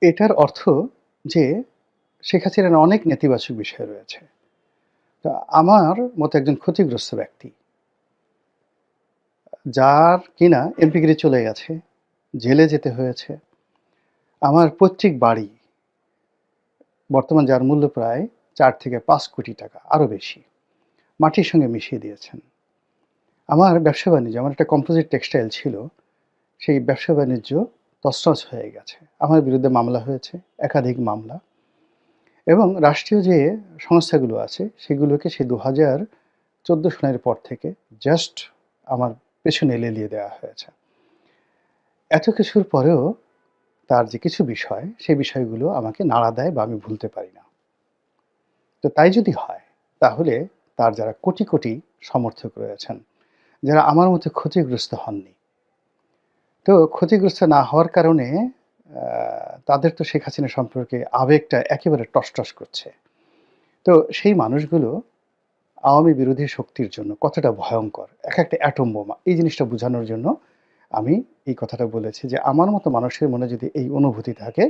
এটার অর্থ যে শেখ হাসিনার অনেক নেতিবাচক বিষয় রয়েছে। তো আমার মতো একজন ক্ষতিগ্রস্ত ব্যক্তি, যার কিনা এমপিগিরি চলে গেছে, জেলে যেতে হয়েছে। আমার পৈতৃক বাড়ি বর্তমান যার মূল্য প্রায় ৪ থেকে ৫ কোটি টাকা, আরো বেশি। মাটির সঙ্গে মিশিয়ে দিয়েছেন। আমার ব্যবসা-বাণিজ্য, আমার একটা কম্পোজিট টেক্সটাইল ছিল। সেই ব্যবসা-বাণিজ্য তছনছ হয়ে গেছে। আমার বিরুদ্ধে মামলা হয়েছে, একাধিক মামলা। এবং রাষ্ট্রীয় যে সংস্থাগুলো আছে সেগুলোকে সে ২০১৪ সনের পর থেকে জাস্ট আমার পেছনে লেলিয়ে দেওয়া হয়েছে। এত কিছুর পরেও তার যে কিছু বিষয়, সেই বিষয়গুলো আমাকে নাড়া দেয় বা আমি ভুলতে পারি না। তো তাই যদি হয়, তাহলে তার যারা কোটি, কোটি সমর্থক রয়েছেন, যারা আমার মতো ক্ষতিগ্রস্ত হননি। তো ক্ষতিগ্রস্ত না হওয়ার কারণে তাদের তো শেখ হাসিনা সম্পর্কে আবেগটা একেবারে টসটস করছে। তো সেই মানুষগুলো আওয়ামী বিরোধী শক্তির জন্য কতটা ভয়ঙ্কর, একটা অ্যাটম বোমা, এই জিনিসটা বোঝানোর জন্য আমি এই কথাটা বলেছি যে, আমার মতো মানুষের মনে যদি এই অনুভূতি থাকে,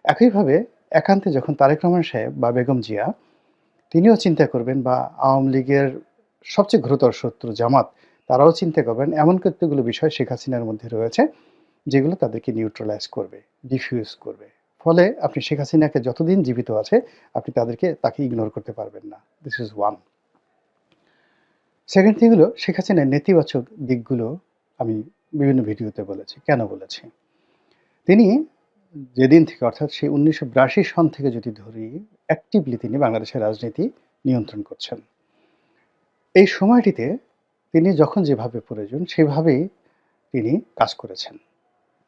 একইভাবে একান্তে যখন তারেক রহমান সাহেব বা বেগম জিয়া তিনিও চিন্তা করবেন বা আওয়ামী লীগের সবচেয়ে ঘোরতর শত্রু জামাত, তারাও চিন্তা করবেন এমন কতগুলো বিষয় শেখ হাসিনার মধ্যে রয়েছে, যেগুলো তাদেরকে নিউট্রালাইজ করবে, ডিফিউজ করবে। ফলে আপনি শেখ হাসিনাকে যতদিন জীবিত আছে, আপনি তাকে ইগনোর করতে পারবেন না। This is one. Second thing হলো শেখ হাসিনার নেতিবাচক দিকগুলো আমি বিভিন্ন ভিডিওতে বলেছি। কেন বলেছি? তিনি যেদিন থেকে অর্থাৎ সেই ১৯৮২ সন থেকে যদি ধরি, অ্যাক্টিভলি তিনি বাংলাদেশের রাজনীতি নিয়ন্ত্রণ করছেন। এই সময়টিতে তিনি যখন যেভাবে প্রয়োজন সেভাবেই তিনি কাজ করেছেন।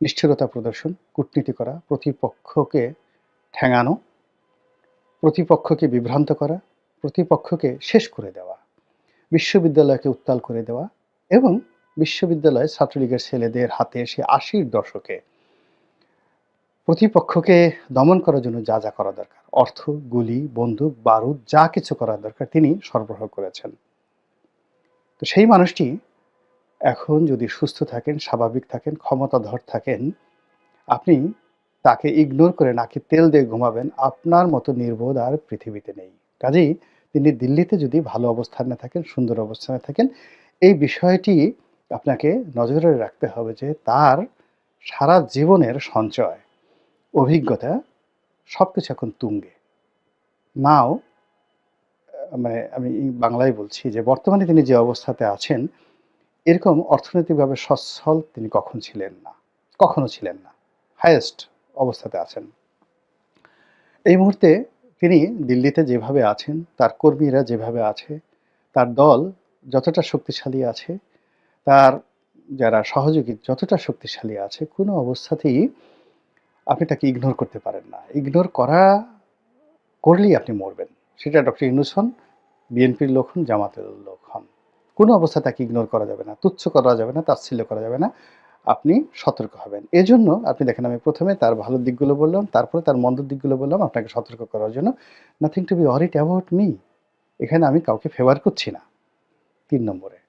নিষ্ঠুরতা প্রদর্শন, কূটনীতি করা, প্রতিপক্ষকে ঠ্যাঙানো, প্রতিপক্ষকে বিভ্রান্ত করা, প্রতিপক্ষকে শেষ করে দেওয়া, বিশ্ববিদ্যালয়কে উত্তাল করে দেওয়া এবং বিশ্ববিদ্যালয়ে ছাত্রলীগের ছেলেদের হাতে সে ৮০-র দশকে প্রতিপক্ষকে দমন করার জন্য যা, যা করা দরকার, অর্থ, গুলি, বন্দুক, বারুদ যা কিছু করা দরকার তিনি সরবরাহ করেছেন। তো সেই মানুষটি এখন যদি সুস্থ থাকেন, স্বাভাবিক থাকেন, ক্ষমতাধর থাকেন, আপনি তাকে ইগনোর করে নাকে তেল দিয়ে ঘুমাবেন, আপনার মতো নির্বোধ আর পৃথিবীতে নেই। কাজেই তিনি দিল্লিতে যদি ভালো অবস্থানে থাকেন, সুন্দর অবস্থানে থাকেন, এই বিষয়টি আপনাকে নজরে রাখতে হবে যে তার সারা জীবনের সঞ্চয়, অভিজ্ঞতা সবকিছু এখন তুঙ্গে। নাও মানে আমি বাংলায় বলছি যে বর্তমানে তিনি যে অবস্থাতে আছেন, এরকম অর্থনৈতিকভাবে সচ্ছল তিনি কখনো ছিলেন না। হাইয়েস্ট অবস্থাতে আছেন। এই মুহূর্তে তিনি দিল্লিতে যেভাবে আছেন, তার কর্মীরা যেভাবে আছে, তার দল যতটা শক্তিশালী আছে, তার যারা সহযোগী যতটা শক্তিশালী আছে, কোনো অবস্থাতেই আপনি তাকে ইগনোর করতে পারেন না। ইগনোর করলেই আপনি মরবেন। সেটা ডক্টর ইউনূস হন, বিএনপির লোক হন, জামাতের লোক হন। কোনো অবস্থায় তাকে ইগনোর করা যাবে না, তুচ্ছ করা যাবে না, তাচ্ছিল্য করা যাবে না। আপনি সতর্ক হবেন। এজন্য আপনি দেখেন আমি ১ম এ তার ভালো দিকগুলো বললাম, তারপরে তার মন্দ দিকগুলো বললাম আপনাকে সতর্ক করার জন্য। Nothing to B worried about me. এখানে আমি কাউকে ফেভার করছি না। ৩ নম্বরে।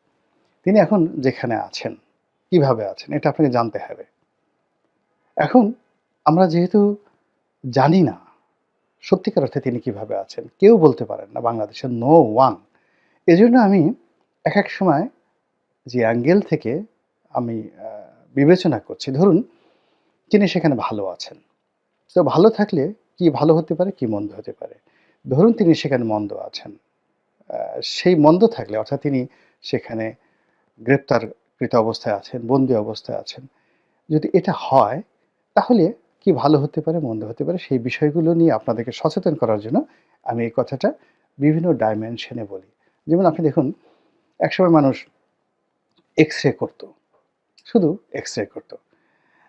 তিনি এখন যেখানে আছেন, কিভাবে আছেন এটা আপনাকে জানতে হবে। এখন আমরা যেহেতু জানি না সত্যিকার অর্থে তিনি কিভাবে আছেন, কেউ বলতে পারেন না বাংলাদেশের নো ওয়ান। এজন্য আমি একেক সময় যে অ্যাঙ্গেল থেকে আমি আ বিবেচনা করছি, ধরুন তিনি সেখানে ভালো আছেন। তো ভালো থাকলে কি ভালো হতে পারে, কি মন্দ হতে পারে। ধরুন তিনি সেখানে মন্দ আছেন। আ সেই মন্দ থাকলে অর্থাৎ তিনি সেখানে গ্রেপ্তারকৃত অবস্থায় আছেন, বন্দী অবস্থায় আছেন। যদি এটা হয় তাহলে কি ভালো হতে পারে, মন্দ হতে পারে সেই বিষয়গুলো নিয়ে আপনাদেরকে সচেতন করার জন্য আমি এই কথাটা বিভিন্ন ডাইমেনশন এ বলি। যেমন আপনি দেখুন একসময় মানুষ এক্স-রে করত। শুধু এক্স-রে করত।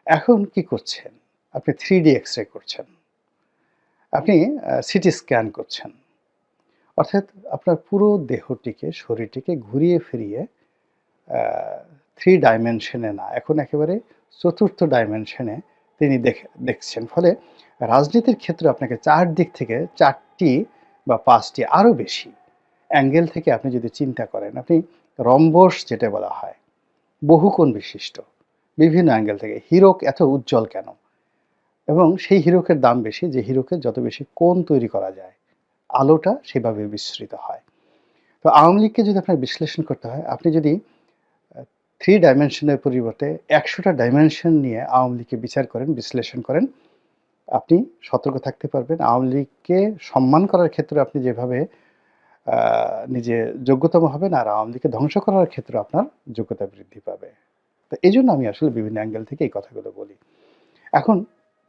এখন কি করছেন? আপনি 3D এক্স-রে করছেন। আপনি সিটি স্ক্যান করছেন। অর্থাৎ আপনার পুরো দেহটিকে, শরীরটিকে ঘুরিয়ে ফিরিয়ে আ 3 ডাইমেনশন এ না, এখন একেবারে ৪র্থ ডাইমেনশন এ তিনি দেখছেন। ফলে রাজনীতির ক্ষেত্রে আপনাকে ৪ দিক থেকে ৪ টি বা ৫ টি আরো বেশি অ্যাঙ্গেল থেকে আপনি যদি চিন্তা করেন, আপনি রম্বস যেটা বলা হয়, বহুকোণ বিশিষ্ট বিভিন্ন অ্যাঙ্গেল থেকে। হীরক এত উজ্জ্বল কেন? এবং সেই হিরোকের দাম বেশি যে হিরোকে যত বেশি কোণ তৈরি করা যায়, আলোটা সেভাবে বিস্তৃত হয়। তো আওয়ামী লীগকে যদি আপনার বিশ্লেষণ করতে হয়, আপনি যদি 3 ডাইমেনশনের পরিবর্তে ১০০টা ডাইমেনশন নিয়ে আওয়ামী লীগকে বিচার করেন, বিশ্লেষণ করেন, আপনি সতর্ক থাকতে পারবেন। আওয়ামী লীগকে সম্মান করার ক্ষেত্রে আপনি যেভাবে আ নিজে যোগ্যতম হবেন, আর আওয়ামী লীগকে ধ্বংস করার ক্ষেত্রে আপনার যোগ্যতা বৃদ্ধি পাবে। তো এজন্য আমি আসলে বিভিন্ন অ্যাঙ্গেল থেকে এই কথাগুলো বলি। এখন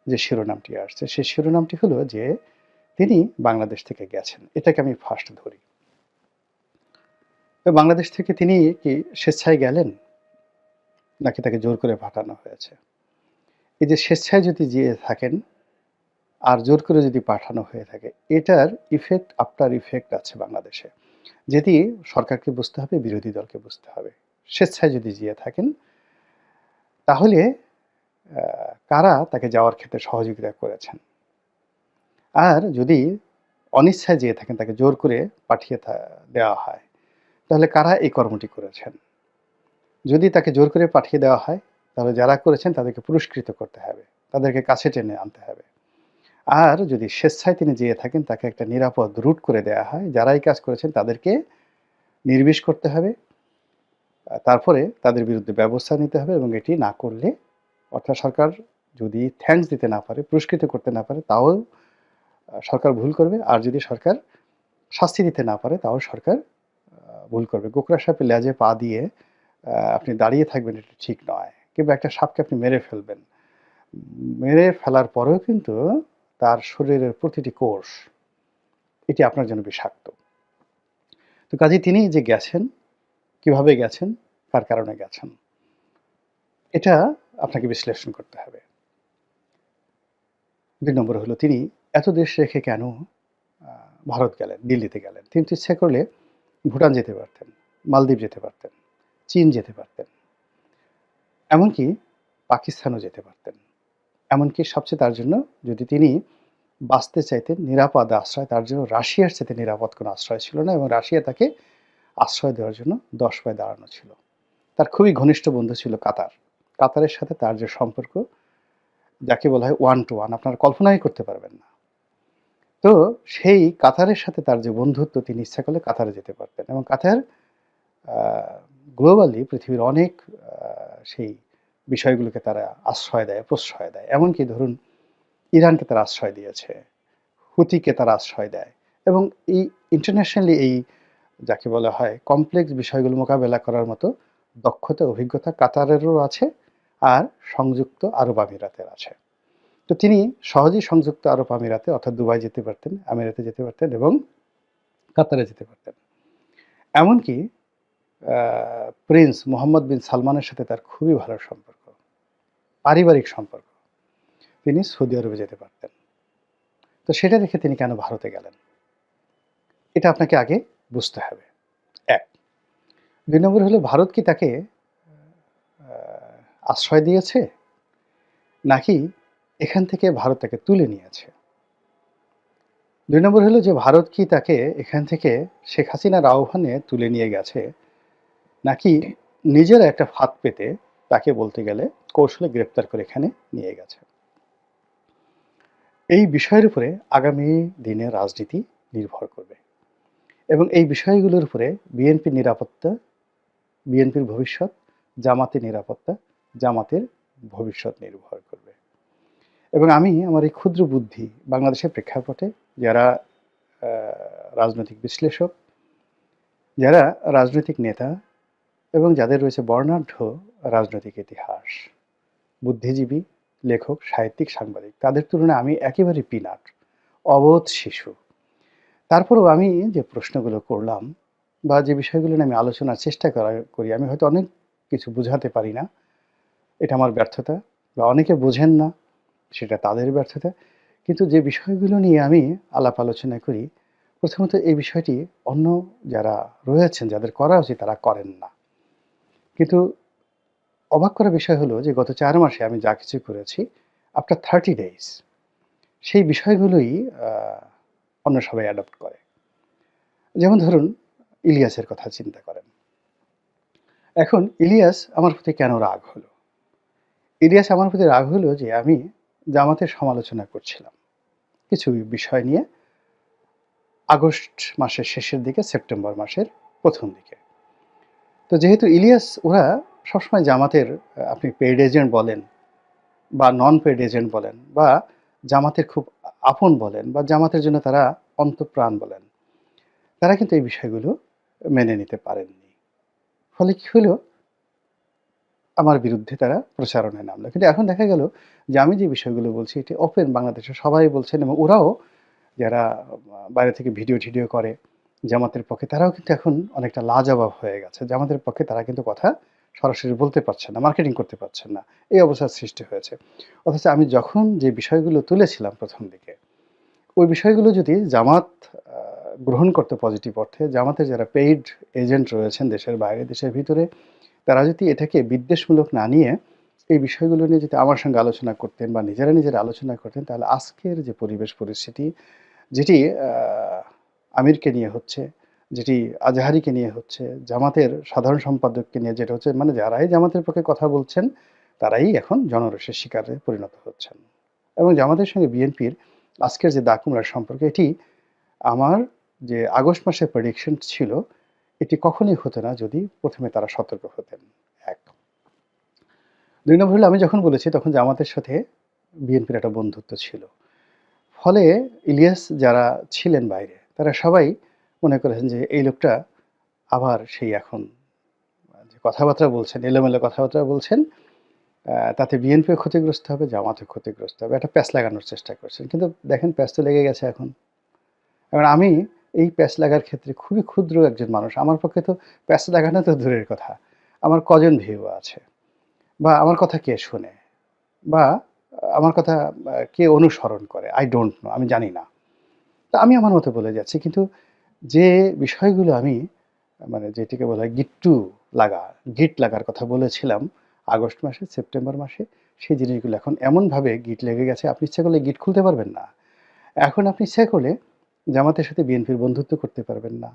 যে শিরোনামটি আসছে, সেই শিরোনামটি হলো যে তিনি বাংলাদেশ থেকে গেছেন। এটাকে আমি ফার্স্ট ধরি। তো বাংলাদেশ থেকে তিনি কি স্বেচ্ছায় গেলেন? নাকি তাকে জোর করে পাঠানো হয়েছে? এই যে স্বেচ্ছায় যদি যেয়ে থাকেন আর জোর করে যদি পাঠানো হয়ে থাকে, এটার ইফেক্ট আফটার ইফেক্ট আছে বাংলাদেশে। যেটি সরকারকে বুঝতে হবে, বিরোধী দলকে বুঝতে হবে। স্বেচ্ছায় যদি যেয়ে থাকেন, তাহলে কারা তাকে যাওয়ার ক্ষেত্রে সহযোগিতা করেছেন? আর যদি অনিচ্ছায় যেয়ে থাকেন, তাকে জোর করে পাঠিয়ে দেওয়া হয়, তাহলে কারা এই কর্মটি করেছেন? যদি তাকে জোর করে পাঠিয়ে দেওয়া হয়, তাহলে যারা করেছেন তাদেরকে পুরস্কৃত করতে হবে। তাদেরকে কাছে টেনে আনতে হবে। আর যদি স্বেচ্ছায় তিনি যেয়ে থাকেন, তাকে একটা নিরাপদ রুট করে দেয়া হয়। যারা এই কাজ করেছেন তাদেরকে নির্বিষ করতে হবে। তারপরে তাদের বিরুদ্ধে ব্যবস্থা নিতে হবে এবং এটি না করলে, অর্থাৎ সরকার যদি থ্যাঙ্কস দিতে না পারে, পুরস্কৃত করতে না পারে, তাও সরকার ভুল করবে। আর যদি সরকার শাস্তি দিতে না পারে, তাও সরকার ভুল করবে। গোকরা সাপের লেজে পা দিয়ে আপনি দাঁড়িয়ে থাকবেন, এটা ঠিক নয়। কিংবা একটা সাপকে আপনি মেরে ফেলবেন। মেরে ফেলার পরেও কিন্তু তার শরীরের প্রতিটি কোষ এটি আপনার জন্য বিষাক্ত। তো কাজেই তিনি যে গেছেন, কিভাবে গেছেন, কার কারণে গেছেন, এটা আপনাকে বিশ্লেষণ করতে হবে। ২ নম্বর হলো তিনি এত দেশ রেখে কেন ভারত গেলেন, দিল্লিতে গেলেন? তিনি তো ইচ্ছা করলে ভুটান যেতে পারতেন, মালদ্বীপ যেতে পারতেন, চীন যেতে পারতেন, এমনকি পাকিস্তানও যেতে পারতেন। এমনকি সবচেয়ে তার জন্য যদি তিনি বাঁচতে চাইতেন নিরাপদ আশ্রয়, তার জন্য রাশিয়ার চাইতে নিরাপদ কোনো আশ্রয় ছিল না এবং রাশিয়া তাকে আশ্রয় দেওয়ার জন্য ১০ পায়ে দাঁড়ানো ছিল। তার খুবই ঘনিষ্ঠ বন্ধু ছিল কাতার। কাতারের সাথে তার যে সম্পর্ক, যাকে বলা হয় ওয়ান টু ওয়ান, আপনারা কল্পনাই করতে পারবেন না। তো সেই কাতারের সাথে তার যে বন্ধুত্ব, তিনি ইচ্ছা করলে কাতারে যেতে পারতেন এবং কাতার আ গ্লোবালি পৃথিবীর অনেক সেই বিষয়গুলোকে তারা আশ্রয় দেয়, প্রশ্রয় দেয়। এমনকি ধরুন ইরানকে তারা আশ্রয় দিয়েছে, হুতিকে তারা আশ্রয় দেয় এবং এই ইন্টারন্যাশনালি এই যাকে বলা হয় কমপ্লেক্স বিষয়গুলো মোকাবেলা করার মতো দক্ষতা, অভিজ্ঞতা কাতারেরও আছে আর সংযুক্ত আরব আমিরাতের আছে। তো তিনি সহজেই সংযুক্ত আরব আমিরাতে অর্থাৎ দুবাই যেতে পারতেন, আমিরাতে যেতে পারতেন এবং কাতারে যেতে পারতেন। এমনকি আ প্রিন্স মোহাম্মদ বিন সালমানের সাথে তার খুবই ভালো সম্পর্ক, পারিবারিক সম্পর্ক। তিনি সৌদি আরবে যেতে পারতেন। তো সেটা রেখে তিনি কেন ভারতে গেলেন? এটা আপনাকে আগে বুঝতে হবে। ১। ২ নম্বর হলো ভারত কি তাকে আ আশ্রয় দিয়েছে? নাকি এখান থেকে ভারত তাকে তুলে নিয়েছে? ২ নম্বর হলো যে ভারত কি তাকে এখান থেকে শেখ হাসিনার আহ্বানে তুলে নিয়ে গেছে? নাকি নিজেরা একটা ফাঁদ পেতে তাকে বলতে গেলে কৌশলে গ্রেপ্তার করে এখানে নিয়ে গেছে? এই বিষয়ের উপরে আগামী দিনের রাজনীতি নির্ভর করবে এবং এই বিষয়গুলোর উপরে বিএনপির নিরাপত্তা, বিএনপির ভবিষ্যৎ, জামাতের নিরাপত্তা, জামাতের ভবিষ্যৎ নির্ভর করবে। এবং আমি আমার এই ক্ষুদ্র বুদ্ধি বাংলাদেশের প্রেক্ষাপটে যারা আ রাজনৈতিক বিশ্লেষক, যারা রাজনৈতিক নেতা এবং যাদের রয়েছে বর্ণাঢ্য রাজনৈতিক ইতিহাস, বুদ্ধিজীবী, লেখক, সাহিত্যিক, সাংবাদিক, তাদের তুলনায় আমি একেবারে পিনাট, অবোধ শিশু। তারপরেও আমি যে প্রশ্নগুলো করলাম বা যে বিষয়গুলো নিয়ে আমি আলোচনার চেষ্টা করি, আমি হয়তো অনেক কিছু বুঝাতে পারি না। এটা আমার ব্যর্থতা বা অনেকে বোঝেন না, সেটা তাদের ব্যর্থতা। কিন্তু যে বিষয়গুলো নিয়ে আমি আলাপ আলোচনা করি, প্রথমত এই বিষয়টি অন্য যারা রয়েছেন, যাদের করা উচিত তারা করেন না। কিন্তু অবাক করা বিষয় হলো যে গত ৪ মাসে আমি যা কিছু করেছি, আফটার 30 ডেইজ সেই বিষয়গুলোই আ অন্য সবাই অ্যাডপ্ট করে। যেমন ধরুন ইলিয়াসের কথা চিন্তা করেন। এখন ইলিয়াস আমার প্রতি কেন রাগ হলো? ইলিয়াস আমার প্রতি রাগ হলো যে আমি জামাতের সমালোচনা করছিলাম কিছু বিষয় নিয়ে আগস্ট মাসের শেষের দিকে, সেপ্টেম্বর মাসের প্রথম দিকে। তো যেহেতু ইলিয়াস ওরা সবসময় জামাতের আপনি পেইড এজেন্ট বলেন বা নন পেইড এজেন্ট বলেন বা জামাতের খুব আপন বলেন বা জামাতের জন্য তারা অন্তঃপ্রাণ বলেন, তারা কিন্তু এই বিষয়গুলো মেনে নিতে পারেননি। ফলে কি হলো, আমার বিরুদ্ধে তারা প্রচারণায় নামলো। কিন্তু এখন দেখা গেল যে আমি যে বিষয়গুলো বলছি এটি ওপেন, বাংলাদেশে সবাই বলছেন এবং ওরাও যারা বাইরে থেকে ভিডিও করে জামাতের পক্ষে, তারাও কিন্তু এখন অনেকটা লাজবাব হয়ে গেছে। জামাতের পক্ষে তারা কিন্তু কথা সরাসরি বলতে পারছে না, মার্কেটিং করতে পারছেন না। এই অবস্থার সৃষ্টি হয়েছে। অথচ আমি যখন যে বিষয়গুলো তুলেছিলাম প্রথম দিকে, ওই বিষয়গুলো যদি জামাত গ্রহণ করতো পজিটিভ অর্থে, জামাতের যারা পেইড এজেন্ট রয়েছেন দেশের বাইরে, দেশের ভিতরে, তারা যদি এটাকে বিদ্বেষমূলক না নিয়ে এই বিষয়গুলো নিয়ে যদি আমার সঙ্গে আলোচনা করতেন বা নিজেরা আলোচনা করতেন, তাহলে আজকের যে পরিবেশ পরিস্থিতি, যেটি আমিরকে নিয়ে হচ্ছে, যেটি আজহারিকে নিয়ে হচ্ছে, জামাতের সাধারণ সম্পাদককে নিয়ে যেটা হচ্ছে, মানে যারাই জামাতের পক্ষে কথা বলছেন তারাই এখন জনরোষের শিকারে পরিণত হচ্ছেন। এবং জামাতের সঙ্গে বিএনপির আজকের যে দাকুমরার সম্পর্ক, এটি আমার যে আগস্ট মাসের প্রেডিকশন ছিল, এটি কখনোই হতো না যদি প্রথমে তারা সতর্ক হতেন। এক। ২ নম্বর হলো, আমি যখন বলেছি তখন জামাতের সাথে বিএনপির একটা বন্ধুত্ব ছিল। ফলে ইলিয়াস যারা ছিলেন বাইরে, তারা সবাই মনে করেছেন যে এই লোকটা আবার সেই এখন যে কথাবার্তা বলছেন, এলোমেলো কথাবার্তা বলছেন, তাতে বিএনপিও ক্ষতিগ্রস্ত হবে, জামাতও ক্ষতিগ্রস্ত হবে। একটা প্যাঁচ লাগানোর চেষ্টা করছেন। কিন্তু দেখেন প্যাঁচ তো লেগে গেছে এখন। এবার আমি এই প্যাঁচ লাগার ক্ষেত্রে খুবই ক্ষুদ্র একজন মানুষ। আমার পক্ষে তো প্যাঁচ লাগানো তো দূরের কথা। আমার কজন ভিউ আছে বা আমার কথা কে শোনে বা আমার কথা কে অনুসরণ করে, I don't know, আমি জানি না। তো আমি আমার মতো বলে যাচ্ছি। কিন্তু যে বিষয়গুলো আমি মানে যেটিকে বলা হয় গিট্টু লাগা, গিঁট লাগার কথা বলেছিলাম আগস্ট মাসে, সেপ্টেম্বর মাসে, সেই জিনিসগুলো এখন এমনভাবে গিঁট লেগে গেছে, আপনি ইচ্ছা করলে গিঁট খুলতে পারবেন না। এখন আপনি ইচ্ছা করলে জামাতের সাথে বিএনপির বন্ধুত্ব করতে পারবেন না।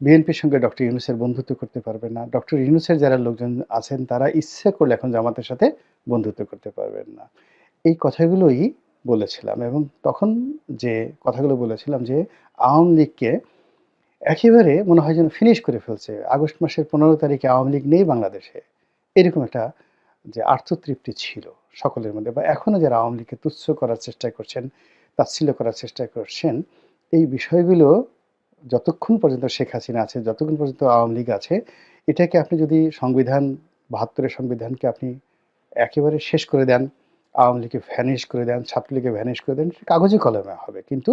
বিএনপির সঙ্গে ডক্টর ইউনূসের বন্ধুত্ব করতে পারবেন না। ডক্টর ইউনূসের যারা লোকজন আছেন তারা ইচ্ছে করলে এখন জামাতের সাথে বন্ধুত্ব করতে পারবেন না। এই কথাগুলোই বলেছিলাম এবং তখন যে কথাগুলো বলেছিলাম যে আওয়ামী লীগকে একেবারে মনে হয় যেন ফিনিশ করে ফেলছে। আগস্ট মাসের ১৫ তারিখে আওয়ামী লীগ নেই বাংলাদেশে। এরকম একটা যে আত্মতৃপ্তি ছিল সকলের মধ্যে, বা এখনো যারা আওয়ামী লীগকে তুচ্ছ করার চেষ্টা করছেন, তাচ্ছিল্য করার চেষ্টা করছেন, এই বিষয়গুলো যতক্ষণ পর্যন্ত শেখ হাসিনা আছে, যতক্ষণ পর্যন্ত আওয়ামী লীগ আছে, এটাকে আপনি যদি সংবিধান ৭২ এর সংবিধানকে আপনি একেবারে শেষ করে দেন, আওয়ামী লীগকে ভ্যানিশ করে দেন, ছাত্রলীগকে ভ্যানিশ করে দেন, কাগজে কলমে হবে। কিন্তু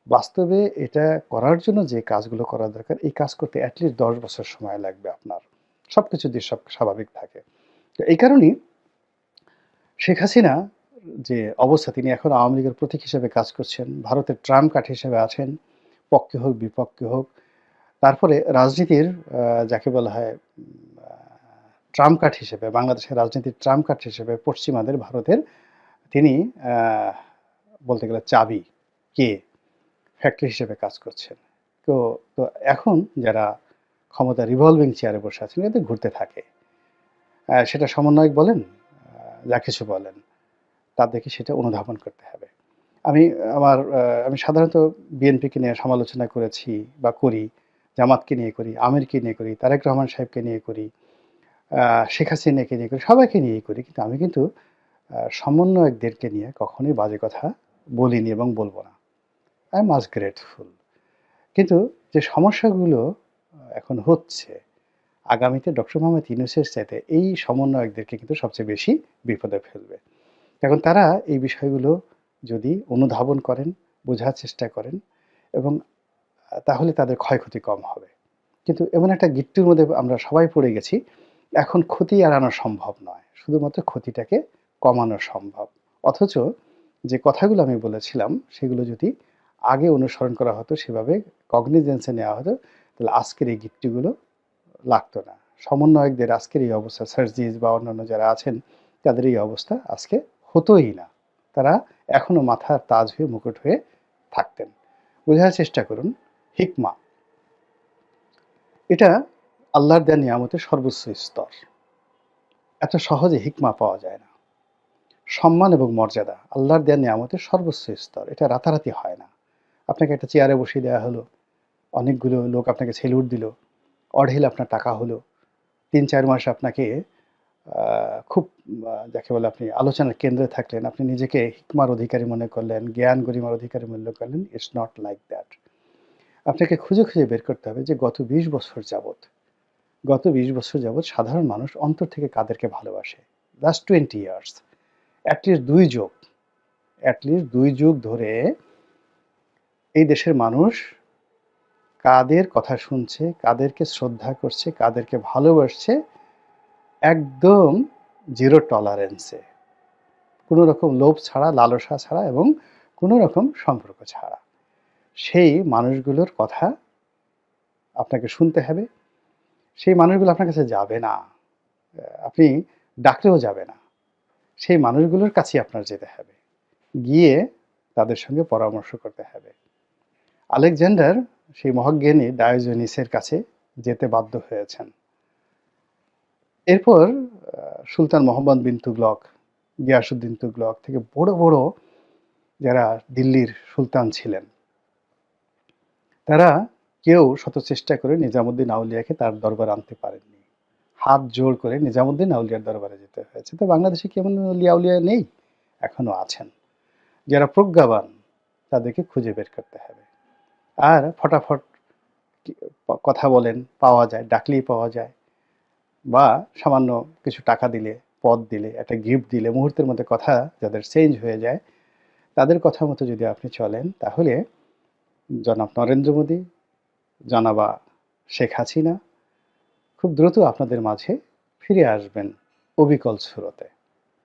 বাস্তবে এটা করার জন্য যে কাজগুলো করা দরকার, এই কাজ করতে এটলিস্ট ১০ বছর সময় লাগবে আপনার। সবকিছু যদি সব স্বাভাবিক থাকে। তো এই কারণেই শেখ হাসিনা যে অবস্থা, তিনি এখন আওয়ামী লীগের প্রতীক হিসেবে কাজ করছেন। ভারতের ট্রাম্প কার্ড হিসেবে আছেন। পক্ষে হোক, বিপক্ষে হোক। তারপরে রাজনীতির যাকে বলা হয় আ ট্রাম্প কার্ড হিসেবে, বাংলাদেশের রাজনীতির ট্রাম্প কার্ড হিসেবে পশ্চিমাদের, ভারতের তিনি আ বলতে গেলে চাবি কে ফ্যাক্টরি হিসেবে কাজ করছেন। তো তো এখন যারা ক্ষমতা রিভলভিং চেয়ারে বসে আছেন, এতে ঘুরতে থাকে। সেটা সমন্বয়ক বলেন, যা কিছু বলেন, তাদেরকে সেটা অনুধাবন করতে হবে। আমি আমি সাধারণত বিএনপিকে নিয়ে সমালোচনা করেছি বা করি, জামাতকে নিয়ে করি, আমিরকে নিয়ে করি, তারেক রহমান সাহেবকে নিয়ে করি, শেখ হাসিনাকে নিয়ে করি, সবাইকে নিয়েই করি। কিন্তু আমি কিন্তু সমন্বয়কদেরকে নিয়ে কখনোই বাজে কথা বলিনি এবং বলব না। I am much grateful. কিন্তু যে সমস্যাগুলো এখন হচ্ছে, আগামীতে ডক্টর মোহাম্মদ ইউনূসের চাইতে এই সমন্বয়কদেরকে কিন্তু সবচেয়ে বেশি বিপদে ফেলবে। এখন তারা এই বিষয়গুলো যদি অনুধাবন করেন, বোঝার চেষ্টা করেন এবং তাহলে তাদের ক্ষয়ক্ষতি কম হবে। কিন্তু এমন একটা গিট্টুর মধ্যে আমরা সবাই পড়ে গেছি। এখন ক্ষতি এড়ানো সম্ভব নয়। শুধুমাত্র ক্ষতিটাকে কমানো সম্ভব। অথচ যে কথাগুলো আমি বলেছিলাম সেগুলো যদি আগে অনুসরণ করা হতো, সেভাবে কগনিজেন্স এ নেওয়া হতো, তাহলে আজকের এই গিট্টুগুলো লাগতো না। সমন্বয়কদের আজকের এই অবস্থা, সার্জিস বা অন্যান্য যারা আছেন, তাদের এই অবস্থা আজকে হতোই না। তারা এখনো মাথার তাজ হয়ে, মুকুট হয়ে থাকতেন। বোঝার চেষ্টা করুন, হিকমা এটা আল্লাহর দেয়া নিয়ামতের সর্বোচ্চ স্তর। এত সহজে হিকমা পাওয়া যায় না। সম্মান এবং মর্যাদা আল্লাহর দেওয়া নিয়ামতের সর্বোচ্চ স্তর। এটা রাতারাতি হয় না। আপনাকে একটা চেয়ারে বসিয়ে দেওয়া হলো, অনেকগুলো লোক আপনাকে সেলুট দিল, অঢেল আপনার টাকা হলো। ৩-৪ মাস আপনাকে খুব যাকে বলে আপনি আলোচনার কেন্দ্রে থাকলেন। আপনি নিজেকে হিকমার অধিকারী মনে করলেন, জ্ঞান গরিমার অধিকারী মনে করলেন। It's not like that. আপনাকে খুঁজে, খুঁজে বের করতে হবে যে গত ২০ বছর যাবৎ সাধারণ মানুষ অন্তর থেকে কাদেরকে ভালোবাসে। লাস্ট 20 ইয়ার্স, এটলিস্ট ২ যুগ, এটলিস্ট ২ যুগ ধরে এই দেশের মানুষ কাদের কথা শুনছে, কাদেরকে শ্রদ্ধা করছে, কাদেরকে ভালোবাসছে একদম জিরো টলারেন্সে। কোনো রকম লোভ ছাড়া, লালসা ছাড়া এবং কোনো রকম সম্পর্ক ছাড়া। সেই মানুষগুলোর কথা আপনাকে শুনতে হবে। সেই মানুষগুলো আপনার কাছে যাবে না। আপনি ডাকলেও যাবে না। সেই মানুষগুলোর কাছেই আপনার যেতে হবে। গিয়ে তাদের সঙ্গে পরামর্শ করতে হবে। আলেকজান্ডার সেই মহাজ্ঞানী ডায়োজনিসের কাছে যেতে বাধ্য হয়েছেন। এরপর সুলতান মোহাম্মদ বিন তুগলক, গিয়াসউদ্দিন তুগলক থেকে বড়, বড় যারা দিল্লির সুলতান ছিলেন, তারা কেউ শত চেষ্টা করে নিজামুদ্দিন আউলিয়াকে তার দরবারে আনতে পারেননি। হাত জোড় করে নিজামুদ্দিন আউলিয়ার দরবারে যেতে হয়েছে। তো বাংলাদেশে কি এমন অলি আউলিয়া নেই? এখনো আছেন। যারা প্রজ্ঞাবান তাদেরকে খুঁজে বের করতে হবে। আর ফটাফট কথা বলেন, পাওয়া যায়, ডাকলেই পাওয়া যায়, বা সামান্য কিছু টাকা দিলে, পদ দিলে, একটা গিফট দিলে মুহূর্তের মধ্যে কথা যাদের চেঞ্জ হয়ে যায়, তাদের কথা মতো যদি আপনি চলেন তাহলে জনাব নরেন্দ্র মোদী, জনাবা শেখ হাসিনা খুব দ্রুত আপনাদের মাঝে ফিরে আসবেন অবিকল সুরতে।